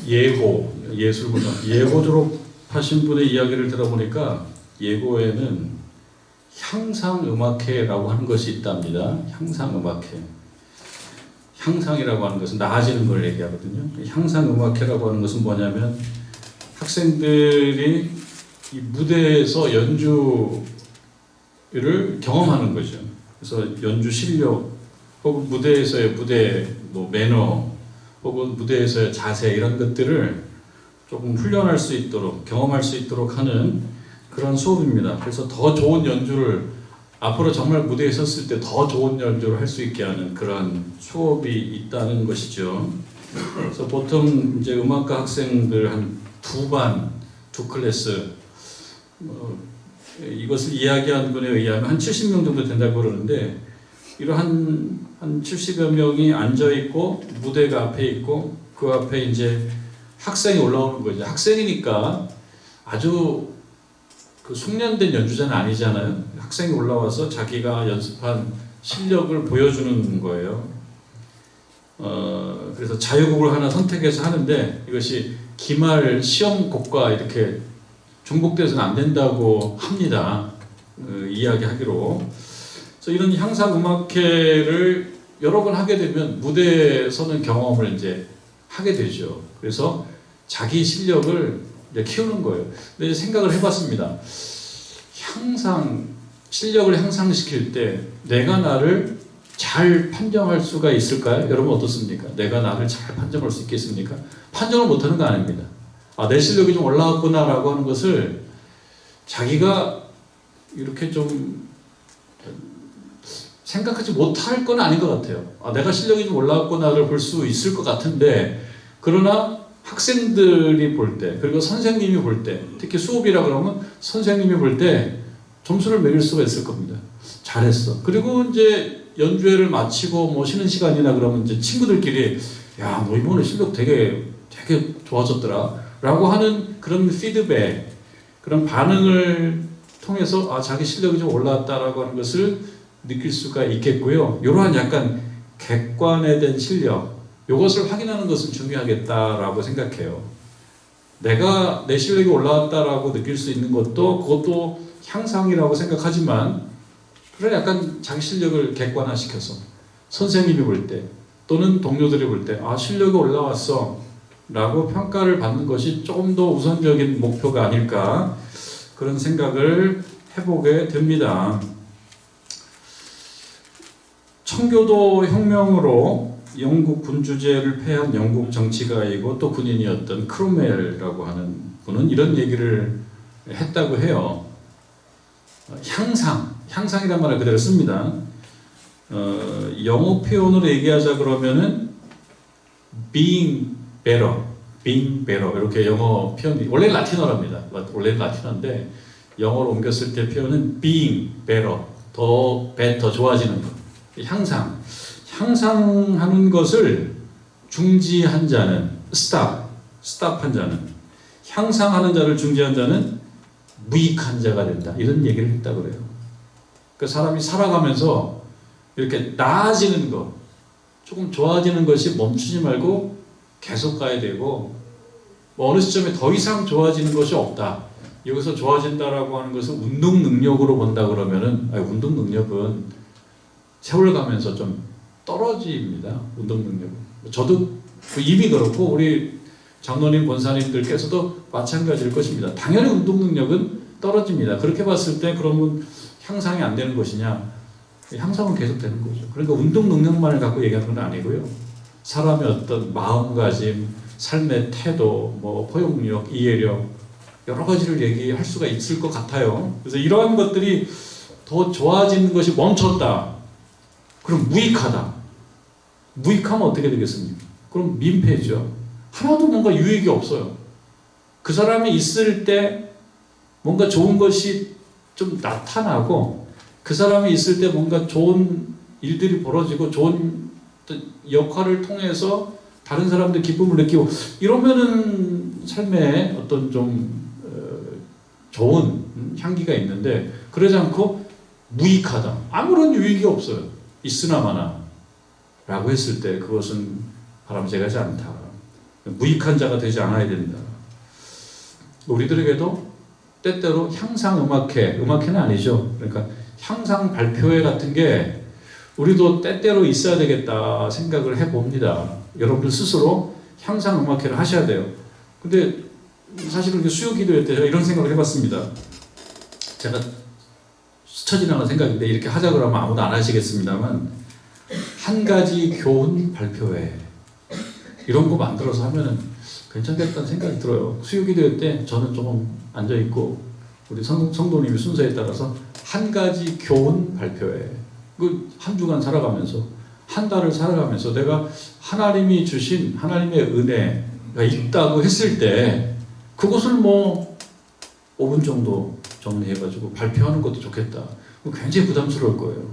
예고 졸업하신 분의 이야기를 들어보니까 예고에는 향상음악회라고 하는 것이 있답니다. 향상음악회. 향상이라고 하는 것은 나아지는 걸 얘기하거든요. 향상음악회라고 하는 것은 뭐냐면 학생들이 이 무대에서 연주를 경험하는 거죠. 그래서 연주 실력 혹은 무대에서의 무대 매너 혹은 무대에서의 자세 이런 것들을 조금 훈련할 수 있도록 경험할 수 있도록 하는 그런 수업입니다. 그래서 더 좋은 연주를 앞으로 정말 무대에 섰을 때 더 좋은 연주를 할 수 있게 하는 그런 수업이 있다는 것이죠. 그래서 보통 이제 음악과 학생들 한 두 반, 두 클래스 이것을 이야기한 분에 의하면 한 70명 정도 된다고 그러는데 이러한 한 70여 명이 앉아 있고 무대가 앞에 있고 그 앞에 이제 학생이 올라오는 거죠. 학생이니까 아주 그 숙련된 연주자는 아니잖아요. 학생이 올라와서 자기가 연습한 실력을 보여주는 거예요. 그래서 자유곡을 하나 선택해서 하는데 이것이 기말 시험곡과 이렇게 중복돼서는 안 된다고 합니다. 이야기하기로. 그래서 이런 향상음악회를 여러 번 하게 되면 무대에 서는 경험을 이제 하게 되죠. 그래서 자기 실력을 이제 키우는 거예요. 근데 이제 생각을 해봤습니다. 실력을 향상시킬 때 내가 나를 잘 판정할 수가 있을까요? 여러분 어떻습니까? 내가 나를 잘 판정할 수 있겠습니까? 판정을 못하는 거 아닙니다. 내 실력이 좀 올라왔구나라고 하는 것을 자기가 이렇게 좀 생각하지 못할 건 아닌 것 같아요. 내가 실력이 좀 올라왔구나를 볼 수 있을 것 같은데 그러나 학생들이 볼 때 그리고 선생님이 볼 때 특히 수업이라 그러면 선생님이 볼 때 점수를 매길 수가 있을 겁니다. 잘했어. 그리고 이제 연주회를 마치고 쉬는 시간이나 그러면 이제 친구들끼리 야, 너 이번에 실력 되게 좋아졌더라 라고 하는 그런 피드백 그런 반응을 통해서 자기 실력이 좀 올라왔다라고 하는 것을 느낄 수가 있겠고요. 이러한 약간 객관화된 실력 이것을 확인하는 것은 중요하겠다라고 생각해요. 내가 내 실력이 올라왔다라고 느낄 수 있는 그것도 향상이라고 생각하지만 그런 약간 자기 실력을 객관화시켜서 선생님이 볼 때 또는 동료들이 볼 때 실력이 올라왔어 라고 평가를 받는 것이 조금 더 우선적인 목표가 아닐까 그런 생각을 해보게 됩니다. 청교도 혁명으로 영국 군주제를 폐한 영국 정치가이고 또 군인이었던 크롬웰이라고 하는 분은 이런 얘기를 했다고 해요. 향상이란 말을 그대로 씁니다. 영어 표현으로 얘기하자 그러면은 being better 이렇게 영어 표현이 원래 라틴어랍니다. 원래 라틴어인데 영어로 옮겼을 때 표현은 being better 더 좋아지는 것. 향상하는 것을 중지한 자는 stop한 자는 향상하는 자를 중지한 자는 무익한 자가 된다. 이런 얘기를 했다고 그래요. 그 사람이 살아가면서 이렇게 나아지는 것, 조금 좋아지는 것이 멈추지 말고 계속 가야 되고 어느 시점에 더 이상 좋아지는 것이 없다. 여기서 좋아진다라고 하는 것을 운동 능력으로 본다 그러면은 운동 능력은 세월 가면서 좀 떨어집니다. 운동 능력은. 저도 이미 그렇고 우리 장로님, 권사님들께서도 마찬가지일 것입니다. 당연히 운동 능력은 떨어집니다. 그렇게 봤을 때 그러면 향상이 안 되는 것이냐? 향상은 계속 되는 거죠. 그러니까 운동 능력만을 갖고 얘기하는 건 아니고요. 사람의 어떤 마음가짐, 삶의 태도, 포용력, 이해력 여러 가지를 얘기할 수가 있을 것 같아요. 그래서 이러한 것들이 더 좋아지는 것이 멈췄다. 그럼 무익하다. 무익하면 어떻게 되겠습니까? 그럼 민폐죠. 하나도 뭔가 유익이 없어요. 그 사람이 있을 때 뭔가 좋은 것이 좀 나타나고 그 사람이 있을 때 뭔가 좋은 일들이 벌어지고 좋은 역할을 통해서 다른 사람들 기쁨을 느끼고 이러면은 삶에 어떤 좀 좋은 향기가 있는데 그러지 않고 무익하다. 아무런 유익이 없어요. 있으나 마나 라고 했을 때 그것은 바람직하지 않다. 무익한 자가 되지 않아야 된다. 우리들에게도 때때로 향상음악회, 음악회는 아니죠. 그러니까 향상 발표회 같은 게 우리도 때때로 있어야 되겠다 생각을 해봅니다. 여러분들 스스로 향상음악회를 하셔야 돼요. 근데 사실은 수요기도회 때 이런 생각을 해봤습니다. 제가 스쳐 지나간 생각인데 이렇게 하자 그러면 아무도 안 하시겠습니다만, 한 가지 교훈 발표회 이런 거 만들어서 하면은 괜찮겠다는 생각이 들어요. 수요기도회 때 저는 조금 앉아있고 우리 성도님이 순서에 따라서 한 가지 교훈 발표회, 그 한 주간 살아가면서 한 달을 살아가면서 내가 하나님이 주신 하나님의 은혜가 있다고 했을 때 그것을 뭐 5분 정도 정리해가지고 발표하는 것도 좋겠다. 굉장히 부담스러울 거예요.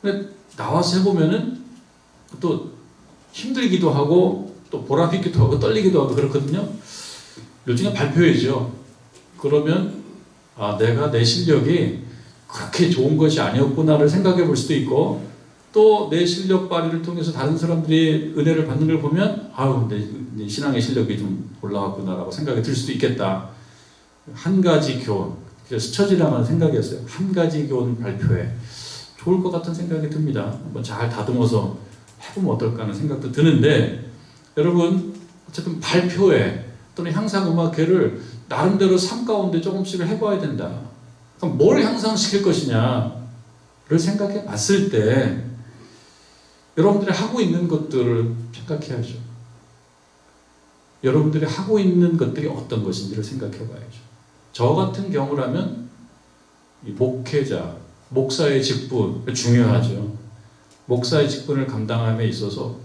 근데 나와서 해보면은 또 힘들기도 하고 또 보람있기도 하고 떨리기도 하고 그렇거든요. 요즘에 발표회죠. 그러면 내가 내 실력이 그렇게 좋은 것이 아니었구나를 생각해 볼 수도 있고, 또 내 실력 발휘를 통해서 다른 사람들이 은혜를 받는 걸 보면 내 신앙의 실력이 좀 올라왔구나라고 생각이 들 수도 있겠다. 한 가지 교훈, 스쳐 지나가는 생각이었어요. 한 가지 교훈 발표회 좋을 것 같은 생각이 듭니다. 한번 잘 다듬어서 해보면 어떨까 하는 생각도 드는데, 여러분 어쨌든 발표회 또는 향상음악회를 나름대로 삶 가운데 조금씩을 해봐야 된다. 그럼 뭘 향상시킬 것이냐를 생각해 봤을 때 여러분들이 하고 있는 것들을 생각해야죠. 여러분들이 하고 있는 것들이 어떤 것인지를 생각해 봐야죠. 저 같은 경우라면 이 목회자, 목사의 직분 중요하죠. 목사의 직분을 감당함에 있어서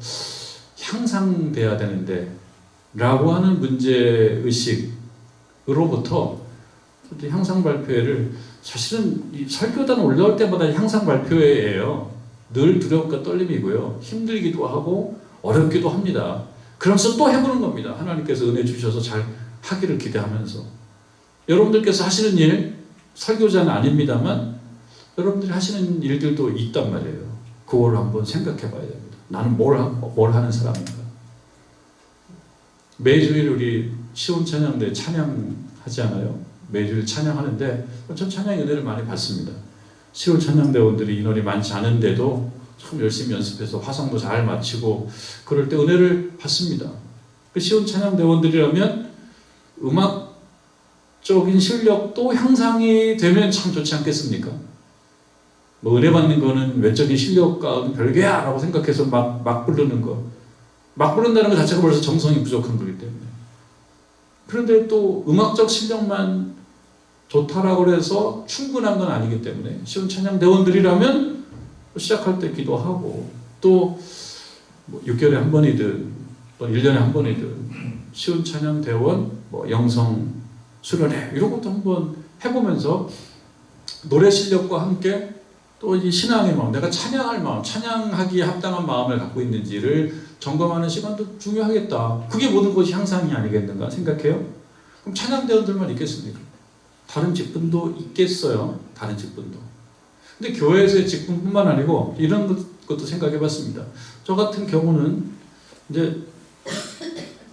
향상돼야 되는데 라고 하는 문제의식으로부터 향상 발표회를, 사실은 이 설교단 올라올 때마다 향상 발표회예요. 늘 두려움과 떨림이고요. 힘들기도 하고 어렵기도 합니다. 그러면서 또 해보는 겁니다. 하나님께서 은혜 주셔서 잘 하기를 기대하면서. 여러분들께서 하시는 일, 설교자는 아닙니다만 여러분들이 하시는 일들도 있단 말이에요. 그걸 한번 생각해 봐야 됩니다. 나는 뭘 하는 사람인가. 매주일 우리 시온찬양대 찬양하지 않아요? 매주일 찬양하는데 전 찬양의 은혜를 많이 받습니다. 시온 찬양대원들이 인원이 많지 않은데도 참 열심히 연습해서 화성도 잘 마치고 그럴 때 은혜를 받습니다. 그 시온 찬양대원들이라면 음악적인 실력도 향상이 되면 참 좋지 않겠습니까? 뭐 은혜 받는 거는 외적인 실력과 별개야 라고 생각해서 막 부르는 거, 막 부른다는 것 자체가 벌써 정성이 부족한 거기 때문에. 그런데 또 음악적 실력만 좋다라고 해서 충분한 건 아니기 때문에 시온 찬양대원들이라면 시작할 때 기도하고 또 6개월에 한 번이든 또 1년에 한 번이든 시온 찬양대원 영성 수련회 이런 것도 한번 해보면서 노래 실력과 함께 또 이 신앙의 마음, 내가 찬양할 마음, 찬양하기에 합당한 마음을 갖고 있는지를 점검하는 시간도 중요하겠다. 그게 모든 것이 향상이 아니겠는가 생각해요. 그럼 찬양대원들만 있겠습니까? 다른 직분도 있겠어요. 다른 직분도. 근데 교회에서의 직분뿐만 아니고 이런 것도 생각해 봤습니다. 저 같은 경우는 이제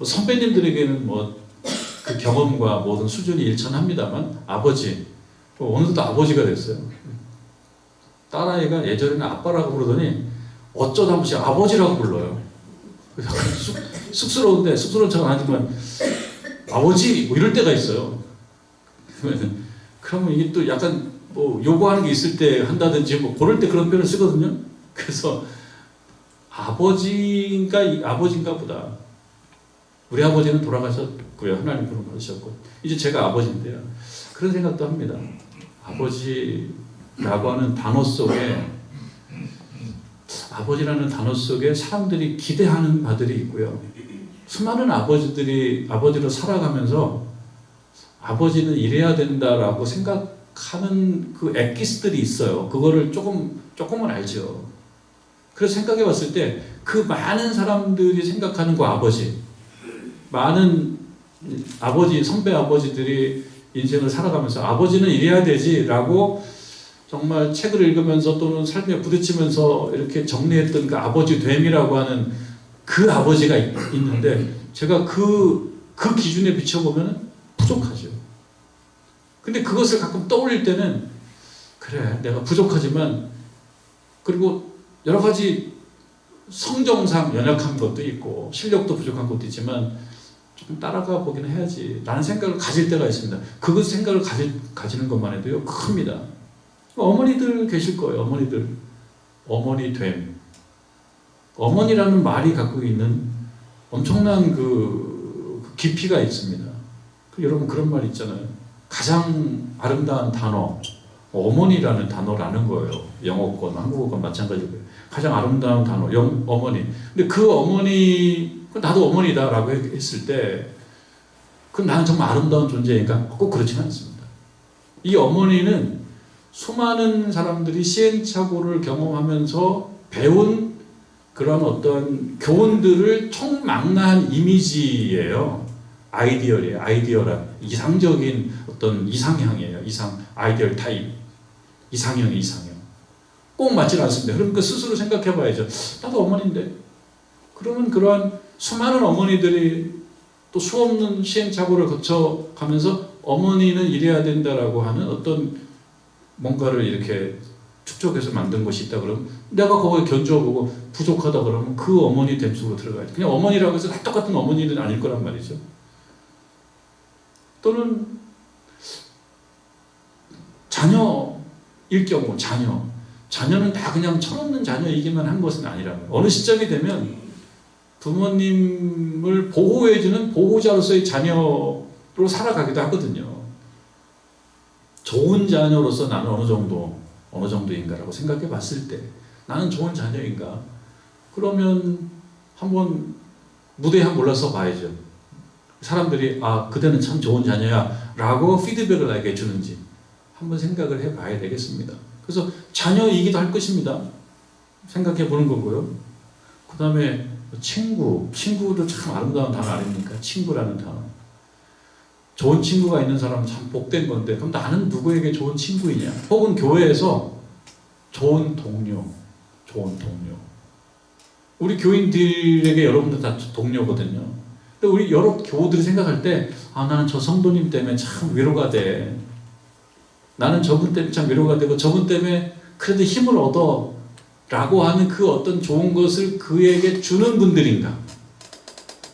선배님들에게는 그 경험과 모든 수준이 일천합니다만 아버지, 오늘도 아버지가 됐어요. 딸아이가 예전에는 아빠라고 부르더니 어쩌다 한 번씩 아버지라고 불러요. 쑥스러운데 쑥스러운 척은 하지만 아버지 이럴 때가 있어요. 그러면 이게 또 약간 요구하는 게 있을 때 한다든지 그럴 때 그런 표현을 쓰거든요. 그래서 아버지인가 보다. 우리 아버지는 돌아가셨고요. 하나님 부름 받으셨고 이제 제가 아버지인데요. 그런 생각도 합니다. 아버지라고 하는 단어 속에, 아버지라는 단어 속에 사람들이 기대하는 바들이 있고요. 수많은 아버지들이 아버지로 살아가면서 아버지는 이래야 된다라고 생각하는 그 엑기스들이 있어요. 그거를 조금은 알죠. 그래서 생각해 봤을 때 그 많은 사람들이 생각하는 그 아버지, 많은 아버지, 선배 아버지들이 인생을 살아가면서 아버지는 이래야 되지라고 정말 책을 읽으면서 또는 삶에 부딪히면서 이렇게 정리했던 그 아버지 됨이라고 하는 그 아버지가 있는데 제가 그 기준에 비춰보면 부족하죠. 근데 그것을 가끔 떠올릴 때는 그래, 내가 부족하지만, 그리고 여러 가지 성정상 연약한 것도 있고 실력도 부족한 것도 있지만 조금 따라가 보긴 해야지 라는 생각을 가질 때가 있습니다. 그 생각을 가지는 것만 해도요 큽니다. 어머니들 계실 거예요. 어머니들. 어머니됨. 어머니라는 말이 갖고 있는 엄청난 그 깊이가 있습니다. 여러분 그런 말 있잖아요. 가장 아름다운 단어 어머니라는 단어라는 거예요. 영어권, 한국어권 마찬가지고요. 가장 아름다운 단어 어머니. 근데 그 어머니, 나도 어머니다라고 했을 때 그럼 나는 정말 아름다운 존재인가? 꼭 그렇지는 않습니다. 이 어머니는 수많은 사람들이 시행착오를 경험하면서 배운 그런 어떤 교훈들을 총망라한 이미지예요. 아이디어예요. 아이디어란 이상적인 어떤 이상형이에요. 아이디얼 타입. 이상형. 꼭 맞지는 않습니다. 그럼 그 스스로 생각해 봐야죠. 나도 어머니인데. 그러면 그러한 수많은 어머니들이 또 수없는 시행착오를 거쳐가면서 어머니는 이래야 된다라고 하는 어떤 뭔가를 이렇게 축적해서 만든 것이 있다 그러면 내가 거기에 견주어보고 부족하다 그러면 그 어머니 됨 속으로 들어가야지. 그냥 어머니라고 해서 다 똑같은 어머니는 아닐 거란 말이죠. 또는 자녀일 경우 자녀는 다 그냥 철없는 자녀이기만 한 것은 아니라고요. 어느 시점이 되면 부모님을 보호해주는 보호자로서의 자녀로 살아가기도 하거든요. 좋은 자녀로서 나는 어느 정도인가라고 생각해 봤을 때 나는 좋은 자녀인가? 그러면 한번 무대에 한번 올라서 봐야죠. 사람들이 그대는 참 좋은 자녀야 라고 피드백을 나에게 주는지 한번 생각을 해봐야 되겠습니다. 그래서 자녀이기도 할 것입니다. 생각해 보는 거고요. 그 다음에 친구도 참 아름다운 단어 아닙니까? 친구라는 단어. 좋은 친구가 있는 사람은 참 복된 건데 그럼 나는 누구에게 좋은 친구이냐? 혹은 교회에서 좋은 동료. 우리 교인들에게 여러분들 다 동료거든요. 근데 우리 여러 교우들이 생각할 때 나는 저 성도님 때문에 참 위로가 돼. 나는 저분 때문에 참 위로가 되고 저분 때문에 그래도 힘을 얻어 라고 하는 그 어떤 좋은 것을 그에게 주는 분들인가?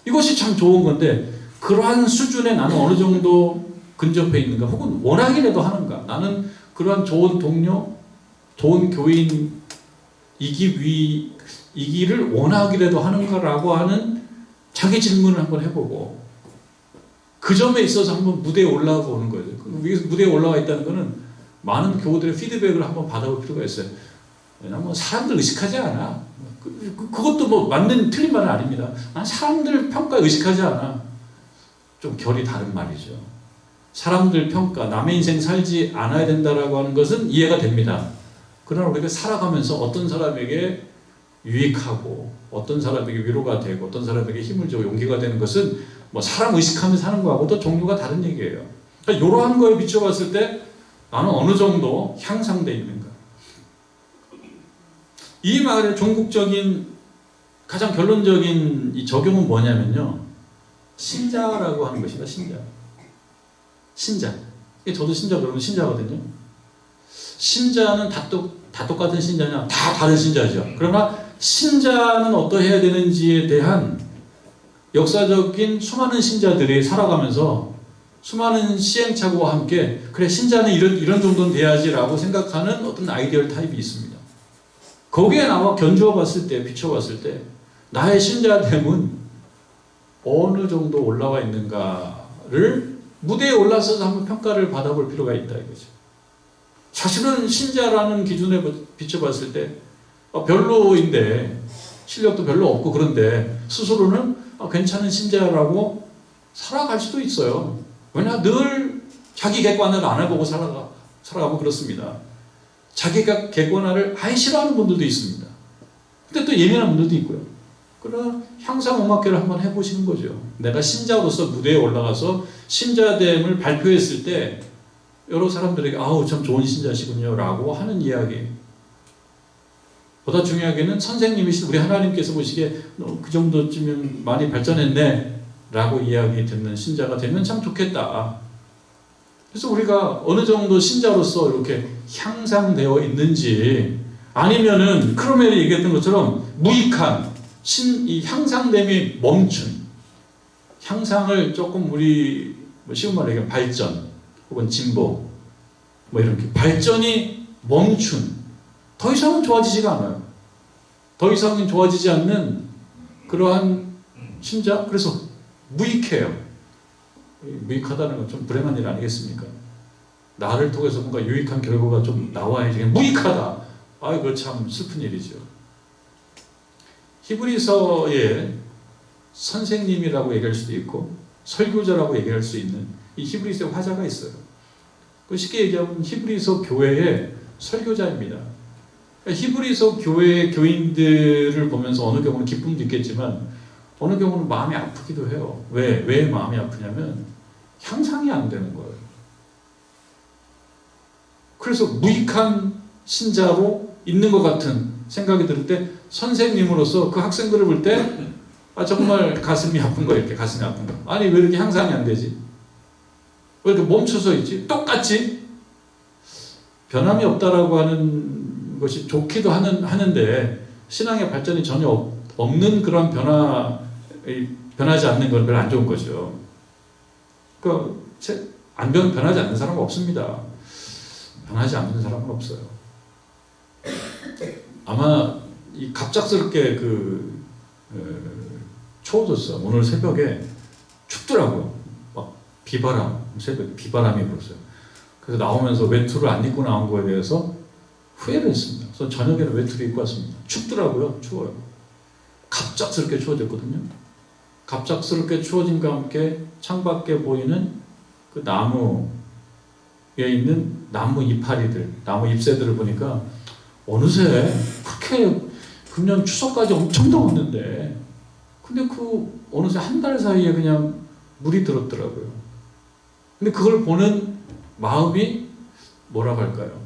이것이 참 좋은 건데 그러한 수준에 나는 어느 정도 근접해 있는가? 혹은 원하기라도 하는가? 나는 그러한 좋은 동료, 좋은 교인이기를 원하기라도 하는가라고 하는 자기 질문을 한번 해보고 그 점에 있어서 한번 무대에 올라가 보는 거예요. 무대에 올라와 있다는 것은 많은 교우들의 피드백을 한번 받아볼 필요가 있어요. 왜냐하면 사람들 의식하지 않아. 그것도 뭐 맞는 틀린 말은 아닙니다. 난 사람들 평가 의식하지 않아. 좀 결이 다른 말이죠. 사람들 평가, 남의 인생 살지 않아야 된다라고 하는 것은 이해가 됩니다. 그러나 우리가 살아가면서 어떤 사람에게 유익하고 어떤 사람에게 위로가 되고 어떤 사람에게 힘을 주고 용기가 되는 것은 뭐 사람 의식하면서 사는 거하고 또 종류가 다른 얘기예요. 그러니까 이러한 거에 비춰봤을 때 나는 어느 정도 향상되어 있는가. 이 말의 종국적인 가장 결론적인 이 적용은 뭐냐면요. 신자라고 하는 것이다. 신자. 저도 신자 그러면 신자거든요. 신자는 다 똑같은 신자냐? 다 다른 신자죠. 그러나 신자는 어떠해야 되는지에 대한 역사적인 수많은 신자들이 살아가면서 수많은 시행착오와 함께 그래 신자는 이런 정도는 돼야지라고 생각하는 어떤 아이디얼 타입이 있습니다. 거기에 나와 견주어 봤을 때 비춰봤을 때 나의 신자됨은 어느 정도 올라와 있는가를 무대에 올라서서 한번 평가를 받아볼 필요가 있다 이거죠. 사실은 신자라는 기준에 비춰봤을 때 별로인데 실력도 별로 없고 그런데 스스로는 괜찮은 신자라고 살아갈 수도 있어요. 왜냐 늘 자기 객관화를 안 해보고 살아가면 그렇습니다. 자기 객관화를 아예 싫어하는 분들도 있습니다. 근데 또 예민한 분들도 있고요. 그러나 향상음악회를 한번 해보시는 거죠. 내가 신자로서 무대에 올라가서 신자됨을 발표했을 때 여러 사람들에게 참 좋은 신자시군요 라고 하는 이야기. 보다 중요하게는 선생님이신 우리 하나님께서 보시기에 너 그 정도쯤은 많이 발전했네 라고 이야기 듣는 신자가 되면 참 좋겠다. 그래서 우리가 어느 정도 신자로서 이렇게 향상되어 있는지, 아니면은 크로멜이 얘기했던 것처럼 무익한 이 향상됨이 멈춘, 향상을 조금 우리 쉬운 말로 얘기하면 발전 혹은 진보 이렇게 발전이 멈춘, 더 이상은 좋아지지가 않아요. 더 이상은 좋아지지 않는 그러한 신자, 그래서 무익해요. 무익하다는 건 좀 불행한 일 아니겠습니까? 나를 통해서 뭔가 유익한 결과가 좀 나와야지. 그냥 무익하다. 그거 참 슬픈 일이죠. 히브리서에 선생님이라고 얘기할 수도 있고 설교자라고 얘기할 수 있는 이 히브리서 화자가 있어요. 쉽게 얘기하면 히브리서 교회의 설교자입니다. 히브리서 교회의 교인들을 보면서 어느 경우는 기쁨도 있겠지만 어느 경우는 마음이 아프기도 해요. 왜 마음이 아프냐면 향상이 안 되는 거예요. 그래서 무익한 신자로 있는 것 같은 생각이 들 때 선생님으로서 그 학생들을 볼 때 정말 가슴이 아픈 거예요. 이렇게 가슴이 아픈 거. 아니 왜 이렇게 향상이 안 되지? 왜 이렇게 멈춰서 있지? 똑같지? 변함이 없다라고 하는 것이 좋기도 하는데 신앙의 발전이 전혀 없는 그런 변하지 않는 건 별로 안 좋은 거죠. 변하지 않는 사람은 없습니다. 변하지 않는 사람은 없어요. 아마 갑작스럽게 추워졌어. 오늘 새벽에 춥더라고요. 막 새벽에 비바람이 불었어요. 그래서 나오면서 외투를 안 입고 나온 거에 대해서 후회를 했습니다. 그래서 저녁에는 외투를 입고 왔습니다. 춥더라고요. 추워요. 갑작스럽게 추워졌거든요. 갑작스럽게 추워짐과 함께 창밖에 보이는 그 나무에 있는 나무 이파리들, 나무 잎새들을 보니까 어느새 그렇게 금년 추석까지 엄청 더웠는데 근데 어느새 한 달 사이에 그냥 물이 들었더라고요. 근데 그걸 보는 마음이 뭐라고 할까요?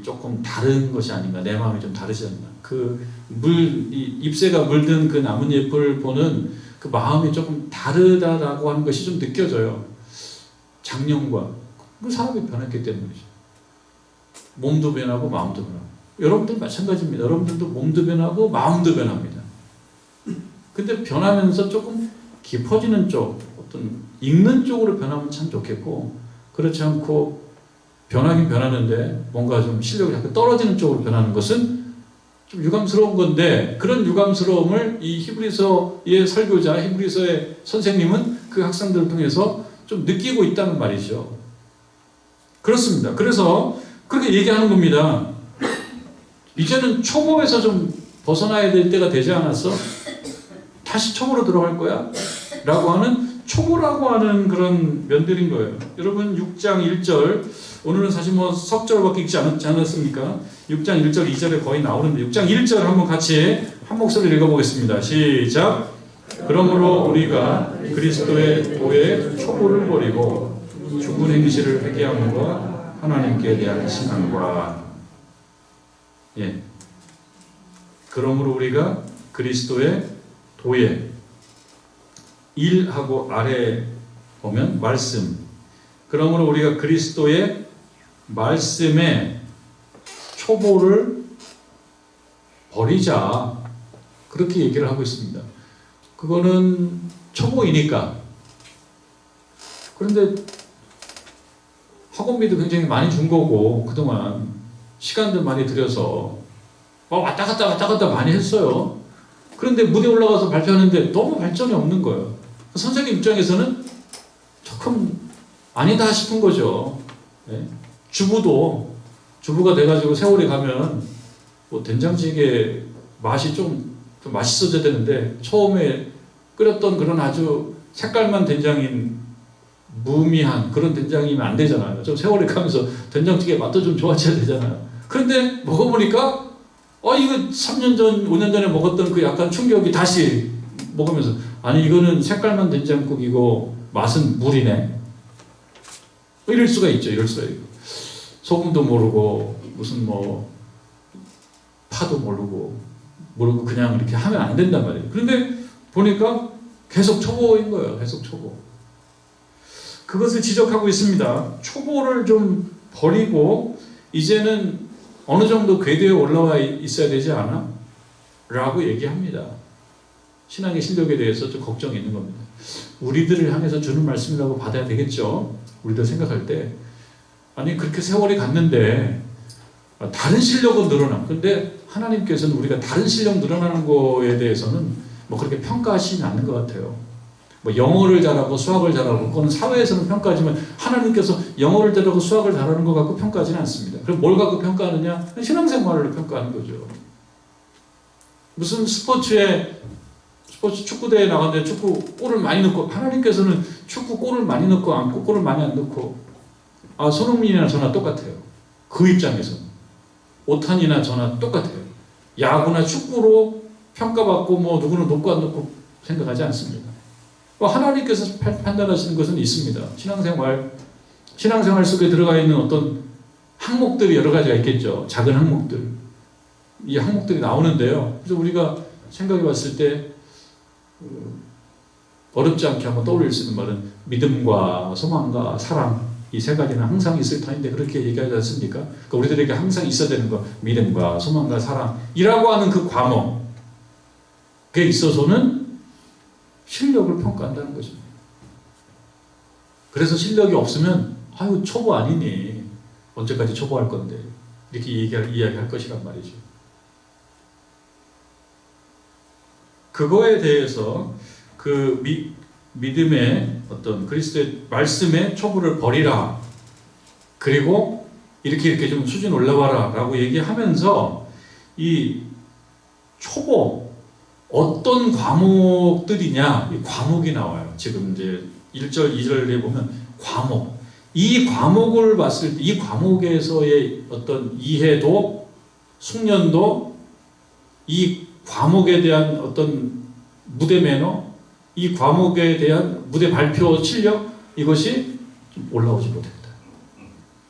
조금 다른 것이 아닌가, 내 마음이 좀 다르지 않나. 이 잎새가 물든 그 나뭇잎을 보는 그 마음이 조금 다르다라고 하는 것이 좀 느껴져요. 작년과 그 사람이 변했기 때문이죠. 몸도 변하고 마음도 변하고. 여러분들 마찬가지입니다. 여러분들도 몸도 변하고 마음도 변합니다. 근데 변하면서 조금 깊어지는 쪽, 어떤 읽는 쪽으로 변하면 참 좋겠고, 그렇지 않고 변하긴 변하는데 뭔가 좀 실력이 자꾸 떨어지는 쪽으로 변하는 것은 좀 유감스러운 건데, 그런 유감스러움을 이 히브리서의 설교자, 히브리서의 선생님은 그 학생들을 통해서 좀 느끼고 있다는 말이죠. 그렇습니다. 그래서 그렇게 얘기하는 겁니다. 이제는 초보에서 좀 벗어나야 될 때가 되지 않았어? 다시 초보로 들어갈 거야? 라고 하는, 초보라고 하는 그런 면들인 거예요. 여러분 6장 1절, 오늘은 사실 석절밖에 읽지 않았습니까? 6장 1절 2절에 거의 나오는데 6장 1절 한번 같이 한 목소리로 읽어보겠습니다. 시작! 그러므로 우리가 그리스도의 도의 초보를 버리고 죽은 행실을 회개함과 하나님께 대한 신앙과, 그러므로 우리가 그리스도의 도의, 일하고 아래 보면 말씀, 그러므로 우리가 그리스도의 말씀의 초보를 버리자, 그렇게 얘기를 하고 있습니다. 그거는 초보이니까. 그런데 학원비도 굉장히 많이 준 거고 그동안 시간도 많이 들여서 왔다 갔다 많이 했어요. 그런데 무대에 올라가서 발표하는데 너무 발전이 없는 거예요. 선생님 입장에서는 조금 아니다 싶은 거죠. 주부가 돼가지고 세월이 가면 된장찌개 맛이 좀 맛있어져야 되는데 처음에 끓였던 그런 아주 색깔만 된장인 무미한 그런 된장이면 안 되잖아요. 좀 세월이 가면서 된장찌개 맛도 좀 좋아져야 되잖아요. 그런데 먹어보니까 이거 3년 전, 5년 전에 먹었던 그 약간 충격이 다시 먹으면서, 아니 이거는 색깔만 된장국이고 맛은 물이네. 이럴 수가 있죠. 이럴 수가 있고. 소금도 모르고 무슨 파도 모르고 그냥 이렇게 하면 안 된단 말이에요. 그런데 보니까 계속 초보인 거예요. 계속 초보. 그것을 지적하고 있습니다. 초보를 좀 버리고 이제는 어느 정도 궤도에 올라와 있어야 되지 않아? 라고 얘기합니다. 신앙의 실력에 대해서 좀 걱정이 있는 겁니다. 우리들을 향해서 주는 말씀이라고 받아야 되겠죠. 우리들 생각할 때 아니 그렇게 세월이 갔는데 다른 실력은 늘어나. 근데 하나님께서는 우리가 다른 실력 늘어나는 거에 대해서는 뭐 그렇게 평가하시진 않는 것 같아요. 뭐 영어를 잘하고 수학을 잘하고 그건 사회에서는 평가하지만 하나님께서 영어를 잘하고 수학을 잘하는 것 갖고 평가하지는 않습니다. 그럼 뭘 갖고 평가하느냐? 신앙생활을 평가하는 거죠. 무슨 스포츠 축구대회에 나갔는데 축구 골을 많이 넣고 하나님께서는 축구 골을 많이 넣고 안 골을 많이 안 넣고 손흥민이나 저나 똑같아요. 그 입장에서 오탄이나 저나 똑같아요. 야구나 축구로 평가받고 뭐 누구는 넣고 안 넣고 생각하지 않습니다. 하나님께서 판단하시는 것은 있습니다. 신앙생활 속에 들어가 있는 어떤 항목들이 여러 가지가 있겠죠. 작은 항목들. 이 항목들이 나오는데요. 그래서 우리가 생각해 봤을 때 어렵지 않게 한번 떠올릴 수 있는 말은 믿음과 소망과 사랑 이 세 가지는 항상 있을 터인데 그렇게 얘기하지 않습니까? 그러니까 우리들에게 항상 있어야 되는 거 믿음과 소망과 사랑이라고 하는 그 과목에 있어서는 실력을 평가한다는 거죠. 그래서 실력이 없으면 아유 초보 아니니 언제까지 초보할 건데 이렇게 이야기할 것이란 말이죠. 그거에 대해서 그 믿음의 어떤 그리스도의 말씀의 초보를 버리라. 그리고 이렇게 좀 수준 올라와라 라고 얘기하면서 이 초보 어떤 과목들이냐 이 과목이 나와요. 지금 이제 1절 2절에 보면 과목. 이 과목을 봤을 때 이 과목에서의 어떤 이해도 숙련도 이 과목에 대한 어떤 무대 매너 이 과목에 대한 무대 발표 실력 이것이 올라오지 못했다.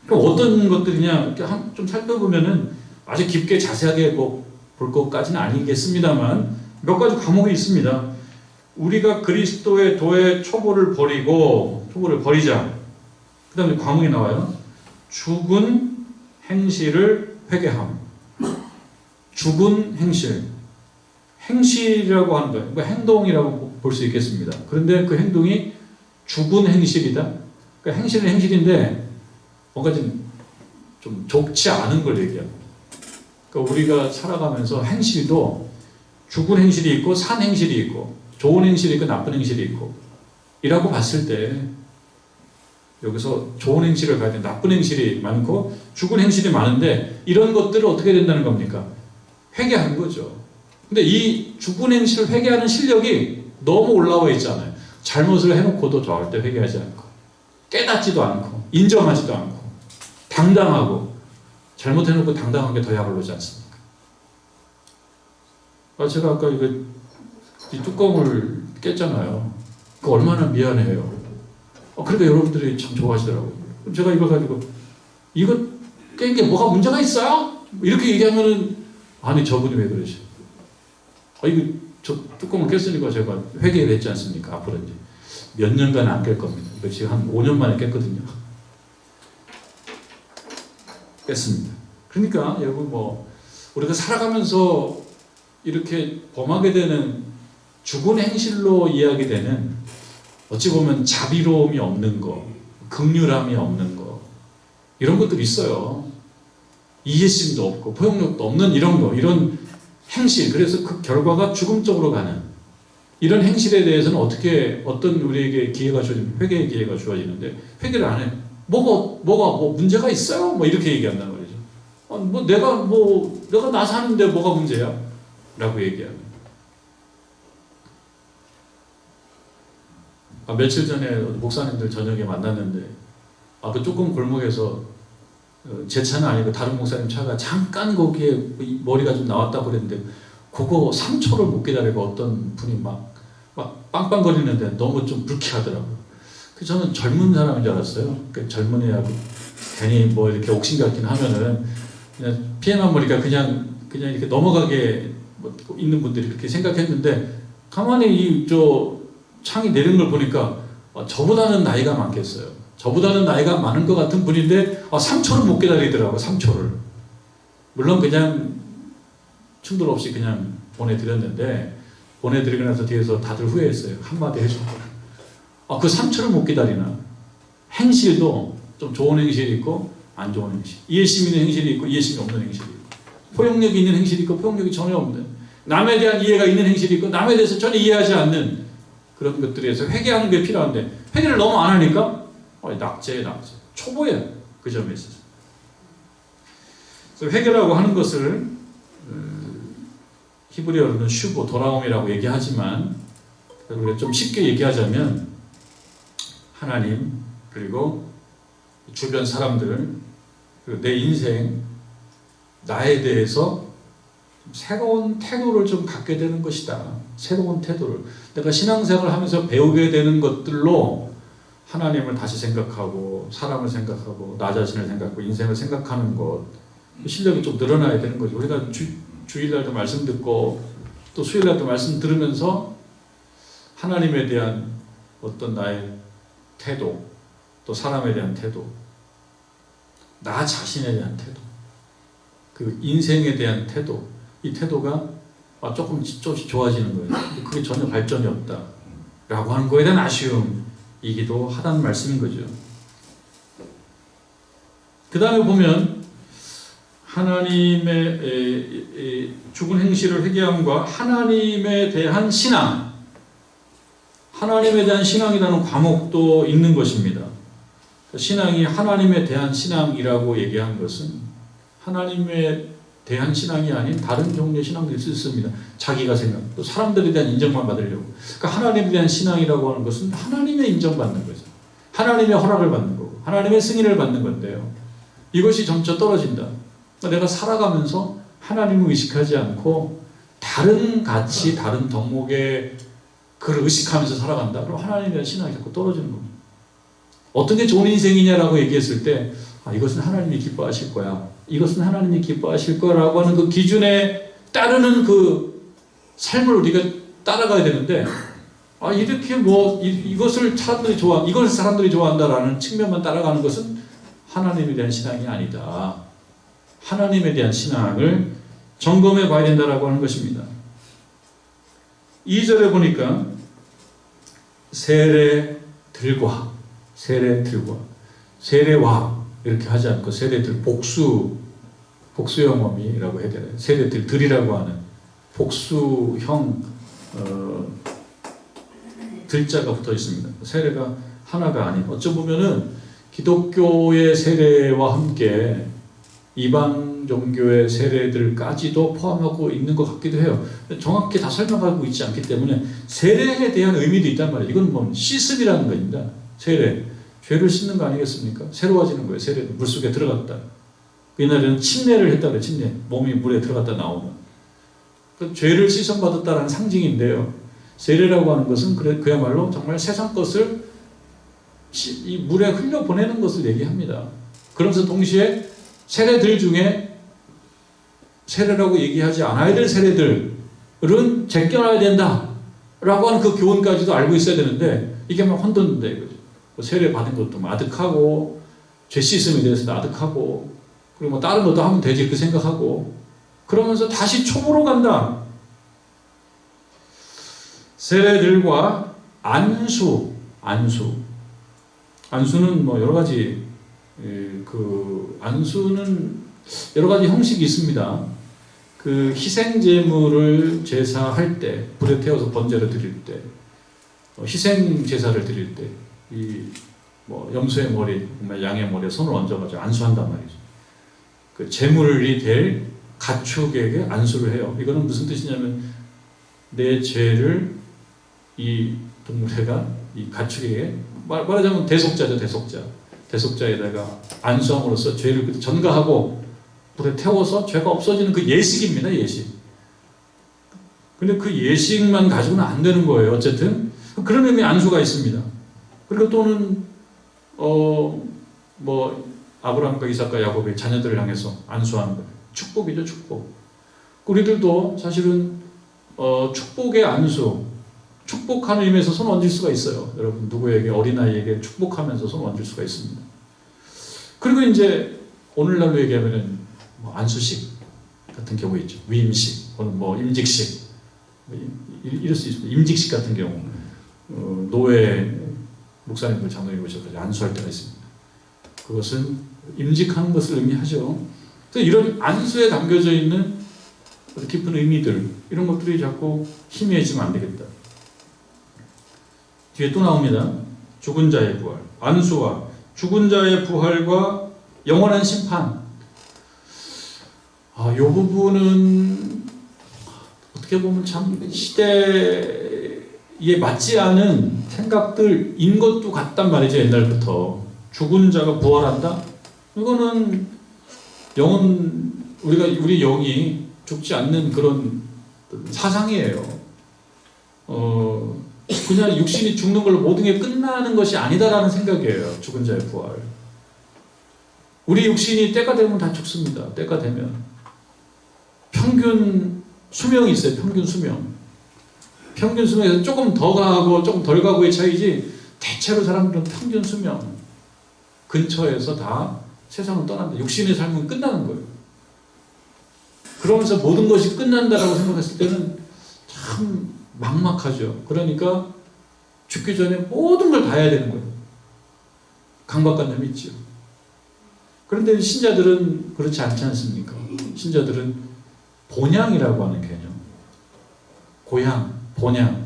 그럼 어떤 것들이냐 이렇게 좀 살펴보면은 아주 깊게 자세하게 볼 것까지는 아니겠습니다만 몇 가지 과목이 있습니다. 우리가 그리스도의 도의 초보를 버리자. 그 다음에 과목이 나와요. 죽은 행실을 회개함. 죽은 행실. 행실이라고 하는 거예요. 그러니까 행동이라고 볼 수 있겠습니다. 그런데 그 행동이 죽은 행실이다. 그러니까 행실은 행실인데 뭔가 좀 좋지 않은 걸 얘기하고. 그러니까 우리가 살아가면서 행실도 죽은 행실이 있고 산 행실이 있고 좋은 행실이 있고 나쁜 행실이 있고 이라고 봤을 때 여기서 좋은 행실을 가야 돼. 나쁜 행실이 많고 죽은 행실이 많은데 이런 것들을 어떻게 된다는 겁니까? 회개하는 거죠. 근데 이 죽은 행실을 회개하는 실력이 너무 올라와 있잖아요. 잘못을 해놓고도 절대 회개하지 않고 깨닫지도 않고 인정하지도 않고 당당하고 잘못해놓고 당당하게 더 약을 놓지 않습니까? 제가 아까 이 뚜껑을 깼잖아요. 그 얼마나 미안해요. 그러니까 여러분들이 참 좋아하시더라고요. 제가 이걸 가지고 이거 깬 게 뭐가 문제가 있어요? 이렇게 얘기하면은 아니 저분이 왜 그러시? 저 뚜껑을 깼으니까 제가 회개를 했지 않습니까? 앞으로 이제 몇 년간 안 깰 겁니다. 지금 한 5년 만에 깼거든요. 깼습니다. 그러니까 여러분 우리가 살아가면서 이렇게 범하게 되는 죽은 행실로 이야기되는 어찌 보면 자비로움이 없는 거, 긍휼함이 없는 거 이런 것들이 있어요. 이해심도 없고 포용력도 없는 이런 행실, 그래서 그 결과가 죽음 쪽으로 가는 이런 행실에 대해서는 어떤 우리에게 기회가 주어지면 회개의 기회가 주어지는데 회개를 안 해. 뭐가 문제가 있어요? 이렇게 얘기한단 말이죠. 내가 나 사는데 뭐가 문제야? 라고 얘기하는. 며칠 전에 목사님들 저녁에 만났는데 그 조금 골목에서 제 차는 아니고 다른 목사님 차가 잠깐 거기에 머리가 좀 나왔다고 그랬는데 그거 3초를 못 기다리고 어떤 분이 막 빵빵거리는데 너무 좀 불쾌하더라고요. 그래서 저는 젊은 사람인 줄 알았어요. 젊은 애하고 괜히 이렇게 옥신각신 하면은 그냥 피해만 머리가 그냥 이렇게 넘어가게 있는 분들이 그렇게 생각했는데 가만히 창이 내린 걸 보니까 저보다는 나이가 많겠어요. 저보다는 나이가 많은 것 같은 분인데 3초를 못 기다리더라고요. 3초를. 물론 그냥 충돌 없이 그냥 보내드렸는데 보내드리고 나서 뒤에서 다들 후회했어요. 한마디 해줬구나. 그 3초를 못 기다리나. 행실도 좀 좋은 행실이 있고 안 좋은 행실. 이해심 있는 행실이 있고 이해심이 없는 행실이 있고 포용력이 있는 행실이 있고 포용력이 전혀 없는 남에 대한 이해가 있는 행실이 있고 남에 대해서 전혀 이해하지 않는 그런 것들에서 회개하는 게 필요한데 회개를 너무 안 하니까 낙제예요. 낙제. 초보예요. 그 점에 있어서. 그래서 회개라고 하는 것을 히브리어로는 슈보, 돌아옴이라고 얘기하지만 우리가 좀 쉽게 얘기하자면 하나님 그리고 주변 사람들 그리고 내 인생 나에 대해서 새로운 태도를 좀 갖게 되는 것이다. 새로운 태도를 내가 신앙생활을 하면서 배우게 되는 것들로 하나님을 다시 생각하고 사람을 생각하고 나 자신을 생각하고 인생을 생각하는 것 실력이 좀 늘어나야 되는 거죠. 우리가 주일날도 말씀 듣고 또 수요일날도 말씀 들으면서 하나님에 대한 어떤 나의 태도 또 사람에 대한 태도 나 자신에 대한 태도 그 인생에 대한 태도 이 태도가 조금씩 좋아지는 거예요. 그게 전혀 발전이 없다 라고 하는 거에 대한 아쉬움이기도 하다는 말씀인 거죠. 그 다음에 보면 하나님의 죽은 행실을 회개함과 하나님에 대한 신앙 하나님에 대한 신앙이라는 과목도 있는 것입니다. 신앙이 하나님에 대한 신앙이라고 얘기한 것은 하나님에 대한 신앙이 아닌 다른 종류의 신앙도 있습니다. 자기가 생각, 또 사람들에 대한 인정만 받으려고. 그러니까 하나님에 대한 신앙이라고 하는 것은 하나님의 인정받는 거죠. 하나님의 허락을 받는 거고 하나님의 승인을 받는 건데요. 이것이 점차 떨어진다. 내가 살아가면서 하나님을 의식하지 않고 다른 가치, 다른 덕목의 그걸 의식하면서 살아간다. 그럼 하나님에 대한 신앙이 자꾸 떨어지는 겁니다. 어떤 게 좋은 인생이냐라고 얘기했을 때 이것은 하나님이 기뻐하실 거야. 이것은 하나님이 기뻐하실 거라고 하는 그 기준에 따르는 그 삶을 우리가 따라가야 되는데 이렇게 이것을 사람들이 이걸 사람들이 좋아한다라는 측면만 따라가는 것은 하나님에 대한 신앙이 아니다. 하나님에 대한 신앙을 점검해 봐야 된다라고 하는 것입니다. 2절에 보니까 세례들과 세례와 이렇게 하지 않고 세례들 복수 영험이라고 해야 되나요? 세례들이라고 하는 복수형 들자가 붙어 있습니다. 세례가 하나가 아닌 어쩌 보면은 기독교의 세례와 함께 이방 종교의 세례들까지도 포함하고 있는 것 같기도 해요. 정확히 다 설명하고 있지 않기 때문에 세례에 대한 의미도 있단 말이에요. 이건 씻음이라는 겁니다. 세례. 죄를 씻는 거 아니겠습니까? 새로워지는 거예요. 세례. 물속에 들어갔다. 옛날에는 침례를 했다 그래요. 침례. 몸이 물에 들어갔다 나오면. 죄를 씻음받았다는 상징인데요. 세례라고 하는 것은 그야말로 정말 세상 것을 이 물에 흘려보내는 것을 얘기합니다. 그러면서 동시에 세례들 중에 세례라고 얘기하지 않아야 될 세례들은 제껴놔야 된다 라고 하는 그 교훈까지도 알고 있어야 되는데 이게 막 혼돈된다 이거죠. 세례 받은 것도 아득하고 죄 씻음에 대해서도 아득하고 그리고 다른 것도 하면 되지 그 생각하고 그러면서 다시 초보로 간다. 세례들과 안수는 여러 가지 안수는 여러 가지 형식이 있습니다. 그 희생 제물을 제사할 때 불에 태워서 번제를 드릴 때 희생 제사를 드릴 때 염소의 머리, 양의 머리에 손을 얹어가지고 안수한단 말이죠. 그 제물이 될 가축에게 안수를 해요. 이거는 무슨 뜻이냐면 내 죄를 이 동물애가 이 가축에게 말하자면 대속자죠. 대속자에다가 안수함으로써 죄를 전가하고 불에 태워서 죄가 없어지는 그 예식입니다. 예식. 근데 그 예식만 가지고는 안 되는 거예요. 어쨌든 그런 의미의 안수가 있습니다. 그리고 또는 아브라함과 이삭과 야곱의 자녀들을 향해서 안수하는 거예요. 축복이죠. 축복. 우리들도 사실은 축복의 안수 축복하는 의미에서 손 얹을 수가 있어요. 여러분 누구에게 어린아이에게 축복하면서 손 얹을 수가 있습니다. 그리고 이제 오늘날로 얘기하면은 뭐 안수식 같은 경우 있죠. 위임식 혹은 뭐 임직식 이럴 수 있습니다. 임직식 같은 경우 노회 목사님들 장로님 오셔서 안수할 때가 있습니다. 그것은 임직하는 것을 의미하죠. 그래서 이런 안수에 담겨져 있는 깊은 의미들 이런 것들이 자꾸 희미해지면 안 되겠다. 뒤에 또 나옵니다. 죽은 자의 부활. 안수와 죽은 자의 부활과 영원한 심판. 이 부분은 어떻게 보면 참 시대에 맞지 않은 생각들인 것도 같단 말이죠. 옛날부터 죽은 자가 부활한다. 이거는 우리 영이 죽지 않는 그런 사상이에요. 그냥 육신이 죽는 걸로 모든 게 끝나는 것이 아니다라는 생각이에요. 죽은 자의 부활. 우리 육신이 때가 되면 다 죽습니다. 때가 되면. 평균 수명이 있어요. 평균 수명. 평균 수명에서 조금 더 가고 조금 덜 가고의 차이지 대체로 사람들은 평균 수명 근처에서 다 세상을 떠난다. 육신의 삶은 끝나는 거예요. 그러면서 모든 것이 끝난다라고 생각했을 때는 참 막막하죠. 그러니까 죽기 전에 모든 걸 다 해야 되는 거예요. 강박관념이 있죠. 그런데 신자들은 그렇지 않지 않습니까? 신자들은 본향이라고 하는 개념, 고향, 본향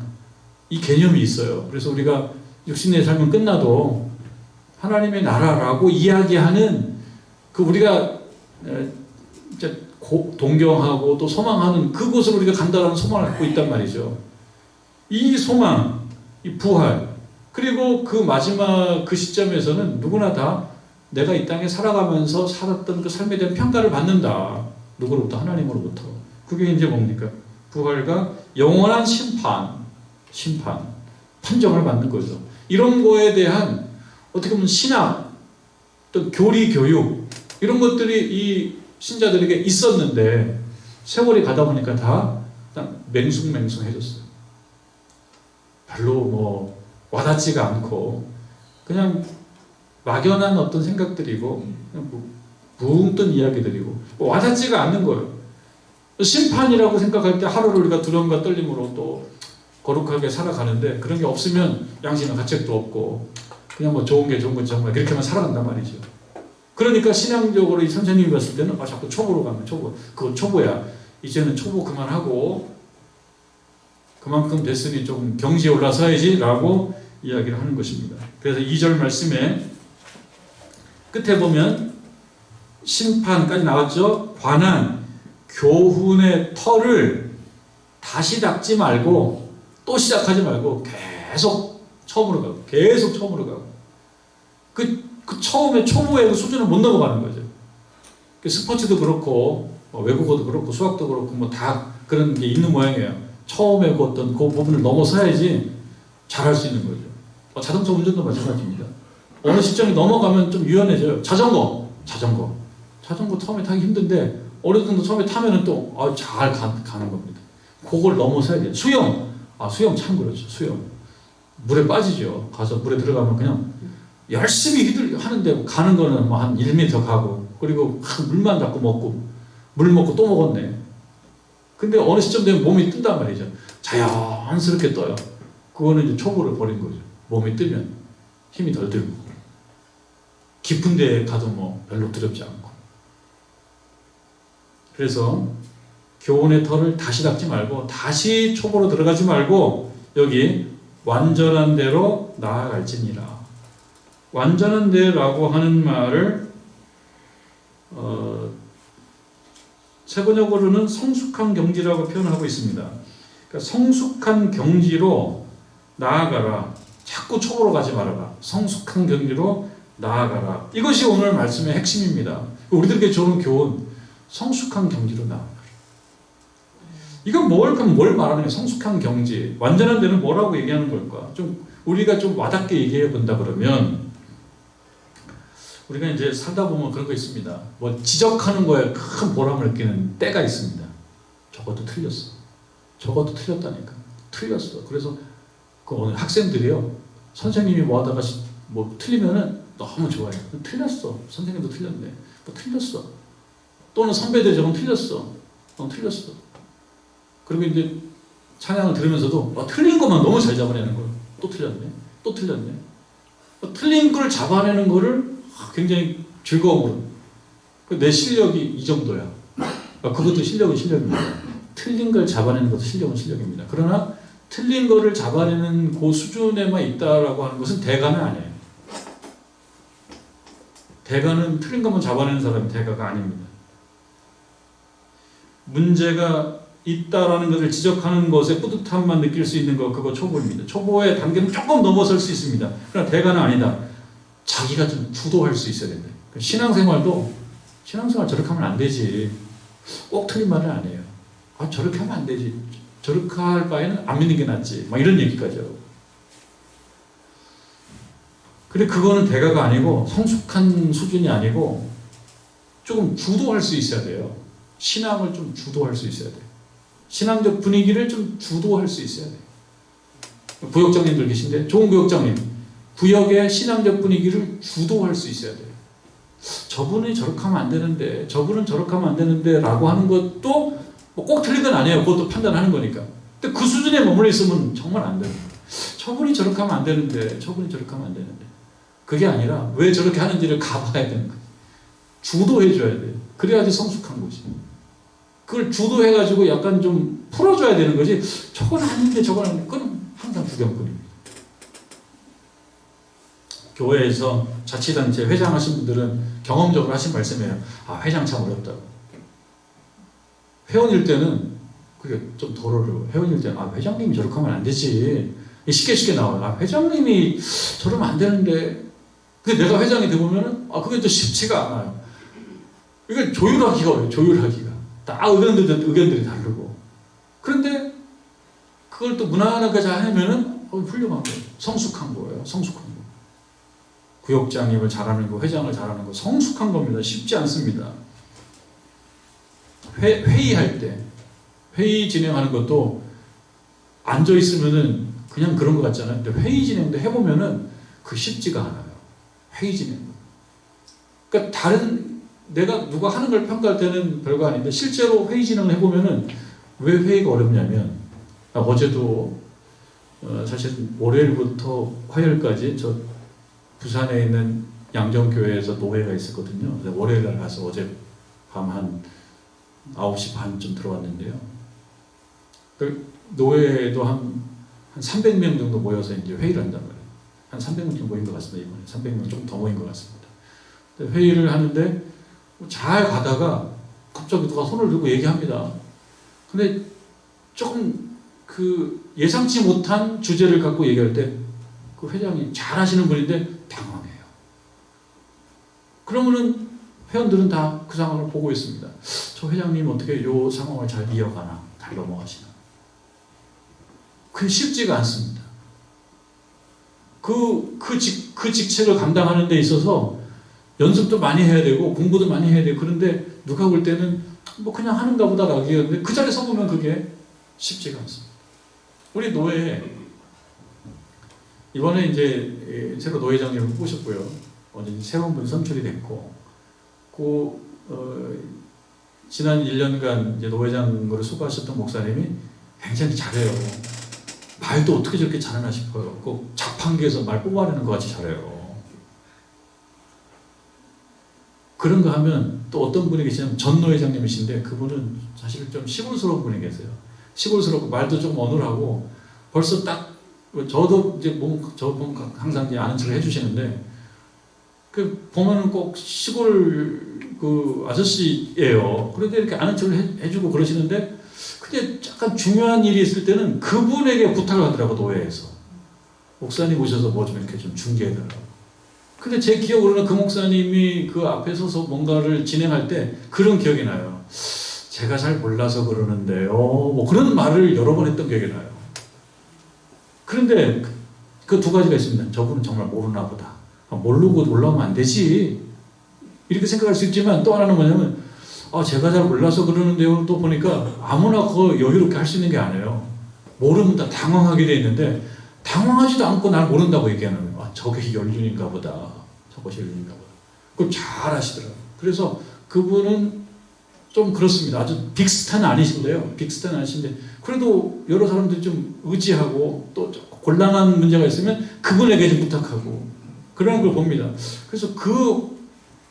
이 개념이 있어요. 그래서 우리가 육신의 삶은 끝나도 하나님의 나라라고 이야기하는 그 우리가 동경하고 또 소망하는 그곳으로 우리가 간다라는 소망을 갖고 있단 말이죠. 이 소망, 이 부활, 그리고 그 마지막 그 시점에서는 누구나 다 내가 이 땅에 살아가면서 살았던 그 삶에 대한 평가를 받는다. 누구로부터? 하나님으로부터. 그게 이제 뭡니까? 부활과 영원한 심판, 판정을 받는 거죠. 이런 거에 대한 어떻게 보면 신학, 또 교리 교육 이런 것들이 이 신자들에게 있었는데 세월이 가다 보니까 다 맹숭맹숭해졌어요. 별로 뭐 와닿지가 않고 그냥 막연한 어떤 생각들이고 그냥 붕 뜬 이야기들이고 와닿지가 않는 거예요. 심판이라고 생각할 때 하루를 우리가 두려움과 떨림으로 또 거룩하게 살아가는데 그런 게 없으면 양심의 가책도 없고 그냥 뭐 좋은 게 좋은 건지 정말 그렇게만 살아간단 말이죠. 그러니까 신앙적으로 이 선생님이 봤을 때는 자꾸 초보로 가면 그건 초보야. 이제는 초보 그만하고 그만큼 됐으니 좀 경지에 올라서야지 라고 이야기를 하는 것입니다. 그래서 2절 말씀에 끝에 보면 심판까지 나왔죠. 관한 교훈의 털을 다시 닦지 말고 또 시작하지 말고 계속 처음으로 가고 그 처음에 초보의 그 수준을 못 넘어가는 거죠. 스포츠도 그렇고 외국어도 그렇고 수학도 그렇고 뭐 다 그런 게 있는 모양이에요. 처음에 그 어떤 그 부분을 넘어서야지 잘할 수 있는 거죠. 자동차 운전도 마찬가지입니다. 어느 시점이 넘어가면 좀 유연해져요. 자전거 처음에 타기 힘든데 어느 정도 처음에 타면은 또 잘 가는 겁니다. 그걸 넘어서야 돼요. 수영 참 그렇죠. 수영 물에 빠지죠. 가서 물에 들어가면 그냥 열심히 하는데 가는 거는 뭐 한 1m 가고 그리고 물만 자꾸 먹고 물 먹고 또 먹었네. 근데 어느 시점 되면 몸이 뜬단 말이죠. 자연스럽게 떠요. 그거는 이제 초보를 버린 거죠. 몸이 뜨면 힘이 덜 들고 깊은 데 가도 뭐 별로 두렵지 않고. 그래서 교훈의 털을 다시 닦지 말고 다시 초보로 들어가지 말고 여기 완전한 대로 나아갈지니라. 완전한 데라고 하는 말을 세번역으로는 성숙한 경지라고 표현하고 있습니다. 그러니까 성숙한 경지로 나아가라. 자꾸 초보로 가지 말아라. 성숙한 경지로 나아가라. 이것이 오늘 말씀의 핵심입니다. 우리들에게 좋은 교훈, 성숙한 경지로 나아가라. 이건 뭘 말하는 거예요? 성숙한 경지. 완전한 데는 뭐라고 얘기하는 걸까? 좀 우리가 좀 와닿게 얘기해 본다 그러면 우리가 이제 살다 보면 그런 거 있습니다. 뭐 지적하는 거에 큰 보람을 느끼는 때가 있습니다. 저것도 틀렸어. 저것도 틀렸다니까. 틀렸어. 그래서 그 오늘 학생들이요. 선생님이 뭐 하다가 뭐 틀리면은 너무 좋아요. 틀렸어. 선생님도 틀렸네. 뭐 틀렸어. 또는 선배들이 저건 틀렸어. 틀렸어. 그리고 이제 찬양을 들으면서도 틀린 것만 너무 잘 잡아내는 거예요. 또 틀렸네. 또 틀렸네. 틀린 걸 잡아내는 거를 굉장히 즐거움으로. 내 실력이 이 정도야. 그것도 실력은 실력입니다. 틀린 걸 잡아내는 것도 실력은 실력입니다. 그러나 틀린 거를 잡아내는 그 수준에만 있다라고 하는 것은 대가는 아니에요. 대가는 틀린 것만 잡아내는 사람이 대가가 아닙니다. 문제가 있다라는 것을 지적하는 것에 뿌듯함만 느낄 수 있는 것, 그거 초보입니다. 초보의 단계는 조금 넘어설 수 있습니다. 그러나 대가는 아니다. 자기가 좀 주도할 수 있어야 된다. 신앙생활도 신앙생활 저렇게 하면 안 되지. 꼭 틀린 말은 안 해요. 저렇게 하면 안 되지. 저렇게 할 바에는 안 믿는 게 낫지. 막 이런 얘기까지 하고. 근데 그거는 대가가 아니고 성숙한 수준이 아니고 조금 주도할 수 있어야 돼요. 신앙을 좀 주도할 수 있어야 돼요. 신앙적 분위기를 좀 주도할 수 있어야 돼요. 구역장님들 계신데 좋은 구역장님. 구역의 신앙적 분위기를 주도할 수 있어야 돼요. 저분이 저렇게 하면 안 되는데 저분은 저렇게 하면 안 되는데 라고 하는 것도 꼭 틀린 건 아니에요. 그것도 판단하는 거니까. 근데 그 수준에 머물러 있으면 정말 안 돼요. 저분이 저렇게 하면 안 되는데 저분이 저렇게 하면 안 되는데 그게 아니라 왜 저렇게 하는지를 가봐야 되는 거예요. 주도해줘야 돼요. 그래야지 성숙한 거지. 그걸 주도해가지고 약간 좀 풀어줘야 되는 거지. 저건 아닌데 저건 아닌데 그건 항상 구경꾼입니다. 교회에서 자치단체 회장하신 분들은 경험적으로 하신 말씀이에요. 회장 참 어렵다고. 회원일 때는 그게 좀 덜 어려워요. 회원일 때는 회장님이 저렇게 하면 안 되지. 쉽게 나와요. 회장님이 저러면 안 되는데. 근데 내가 회장이 되보면은 그게 또 쉽지가 않아요. 이걸 조율하기가 어려워요. 조율하기가. 다 의견들이 다르고. 그런데 그걸 또 무난하게 잘 하면은 훌륭한 거예요. 성숙한 거예요. 성숙한 거. 구역장님을 잘하는 거, 회장을 잘하는 거 성숙한 겁니다. 쉽지 않습니다. 회의할 때 회의 진행하는 것도 앉아 있으면은 그냥 그런 것 같잖아요. 근데 회의 진행도 해보면은 그 쉽지가 않아요. 회의 진행. 그러니까 내가 누가 하는 걸 평가할 때는 별거 아닌데 실제로 회의 진행을 해보면은 왜 회의가 어렵냐면 어제도 사실 월요일부터 화요일까지 저 부산에 있는 양정교회에서 노회가 있었거든요. 월요일 날 가서 어제 밤 한 9시 반쯤 들어왔는데요. 그 노회도 한 300명 정도 모여서 이제 회의를 한단 말이에요. 한 300명 정도 모인 것 같습니다. 이번에 300명 좀 더 모인 것 같습니다. 회의를 하는데 잘 가다가 갑자기 누가 손을 들고 얘기합니다. 근데 조금 그 예상치 못한 주제를 갖고 얘기할 때 그 회장이 잘 하시는 분인데 당황해요. 그러면은 회원들은 다 그 상황을 보고 있습니다. 저 회장님 어떻게 이 상황을 잘 이어가나, 잘 넘어가시나. 그게 쉽지가 않습니다. 그 직책을 감당하는 데 있어서 연습도 많이 해야 되고 공부도 많이 해야 되고 그런데 누가 볼 때는 뭐 그냥 하는가 보다 라기였는데 그 자리에 서보면 그게 쉽지가 않습니다. 우리 노회에 이번에 이제 새로 노회장님을 뽑으셨고요. 어제 새로운 분 선출이 됐고 지난 1년간 이제 노회장으로 수고하셨던 목사님이 굉장히 잘해요. 말도 어떻게 저렇게 잘하나 싶어요. 꼭 자판기에서 말 뽑아내는 것 같이 잘해요. 그런가 하면 또 어떤 분이 계시냐면 전노 회장님이신데 그분은 사실 좀 시골스러운 분이 계세요. 시골스럽고 말도 좀 어눌하고 벌써 딱 저도 이제 저 항상 이제 아는 척을 해주시는데 그 보면은 꼭 시골 그 아저씨예요. 그런데 이렇게 아는 척을 해주고 그러시는데 근데 약간 중요한 일이 있을 때는 그분에게 부탁을 하더라고 노회에서 목사님 오셔서 뭐 좀 이렇게 좀 중개해달라고. 근데 제 기억으로는 그 목사님이 그 앞에 서서 뭔가를 진행할 때 그런 기억이 나요. 제가 잘 몰라서 그러는데요. 뭐 그런 말을 여러 번 했던 기억이 나요. 그런데 그 두 가지가 있습니다. 저분은 정말 모르나 보다. 모르고 올라오면 안 되지. 이렇게 생각할 수 있지만 또 하나는 뭐냐면 제가 잘 몰라서 그러는데요. 또 보니까 아무나 그 여유롭게 할 수 있는 게 아니에요. 모르면 다 당황하게 돼 있는데 당황하지도 않고 날 모른다고 얘기하는 거예요. 아, 저게 연륜인가 보다. 저것이 연륜인가 보다. 그걸 잘 아시더라고요. 그래서 그분은 좀 그렇습니다. 아주 빅스타는 아니신데요. 빅스타는 아니신데 그래도 여러 사람들이 좀 의지하고 또 곤란한 문제가 있으면 그분에게 좀 부탁하고 그런 걸 봅니다. 그래서 그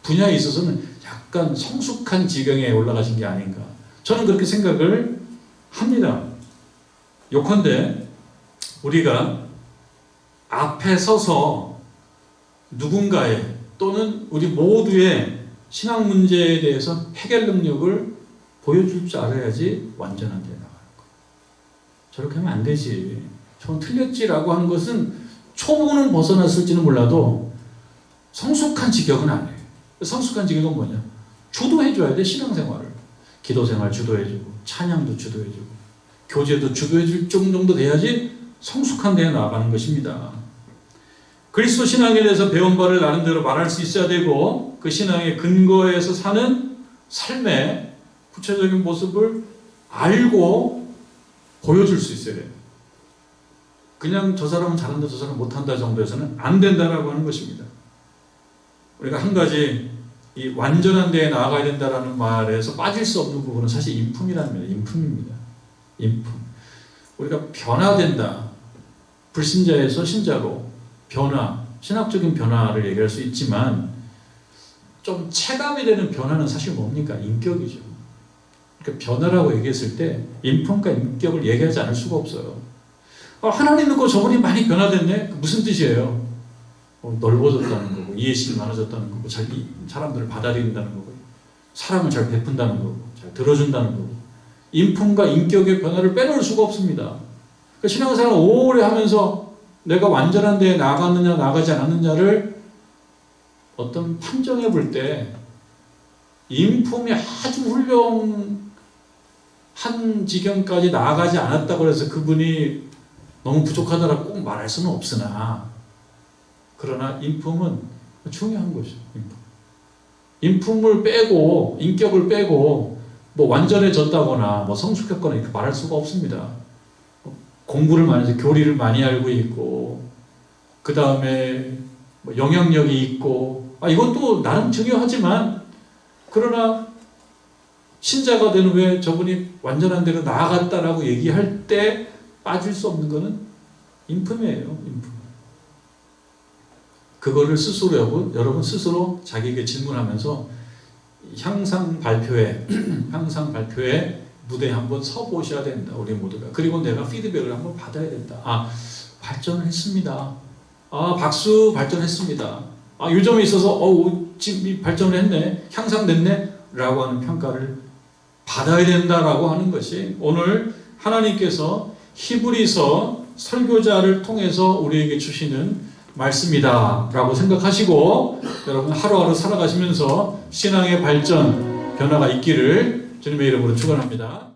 분야에 있어서는 약간 성숙한 지경에 올라가신 게 아닌가. 저는 그렇게 생각을 합니다. 요컨대 우리가 앞에 서서 누군가의 또는 우리 모두의 신앙 문제에 대해서 해결 능력을 보여줄 줄 알아야지 완전한 데 나가는 거예요. 저렇게 하면 안 되지. 저건 틀렸지라고 하는 것은 초보는 벗어났을지는 몰라도 성숙한 지경은 아니에요. 성숙한 지경은 뭐냐? 주도해줘야 돼, 신앙생활을. 기도생활 주도해주고 찬양도 주도해주고 교제도 주도해줄 정도 돼야지 성숙한 데에 나아가는 것입니다. 그리스도 신앙에 대해서 배운 바를 나름대로 말할 수 있어야 되고 그 신앙의 근거에서 사는 삶의 구체적인 모습을 알고 보여줄 수 있어야 돼요. 그냥 저 사람은 잘한다 저 사람은 못한다 정도에서는 안 된다라고 하는 것입니다. 우리가 한 가지 이 완전한 데에 나아가야 된다라는 말에서 빠질 수 없는 부분은 사실 인품이라는 겁니다. 인품입니다. 인품. 우리가 변화된다. 불신자에서 신자로 변화, 신학적인 변화를 얘기할 수 있지만 좀 체감이 되는 변화는 사실 뭡니까? 인격이죠. 그러니까 변화라고 얘기했을 때 인품과 인격을 얘기하지 않을 수가 없어요. 하나님 믿고 저분이 많이 변화됐네? 무슨 뜻이에요? 넓어졌다는 거고 이해심이 많아졌다는 거고 사람들을 받아들인다는 거고 사랑을 잘 베푼다는 거고 잘 들어준다는 거고 인품과 인격의 변화를 빼놓을 수가 없습니다. 그러니까 신앙생활을 오래 하면서 내가 완전한 데에 나아갔느냐 나아가지 않았느냐를 어떤 판정해 볼 때 인품이 아주 훌륭한 지경까지 나아가지 않았다고 해서 그분이 너무 부족하다라고 꼭 말할 수는 없으나 그러나 인품은 중요한 것이죠. 인품을 빼고 인격을 빼고 뭐 완전해졌다거나 뭐 성숙했거나 이렇게 말할 수가 없습니다. 공부를 많이 해서 교리를 많이 알고 있고 그 다음에 뭐 영향력이 있고 이것도 나름 중요하지만 그러나 신자가 된 후에 저분이 완전한 대로 나아갔다라고 얘기할 때 빠질 수 없는 것은 인품이에요. 인품. 그거를 스스로 여러분 스스로 자기에게 질문하면서 향상 발표회 무대에 한번 서보셔야 된다. 우리 모두가. 그리고 내가 피드백을 한번 받아야 된다. 발전을 했습니다. 박수 발전했습니다. 이 점에 있어서 지금 발전을 했네. 향상됐네. 라고 하는 평가를 받아야 된다라고 하는 것이 오늘 하나님께서 히브리서 설교자를 통해서 우리에게 주시는 말씀이다 라고 생각하시고 여러분 하루하루 살아가시면서 신앙의 발전, 변화가 있기를 주님의 이름으로 축원합니다.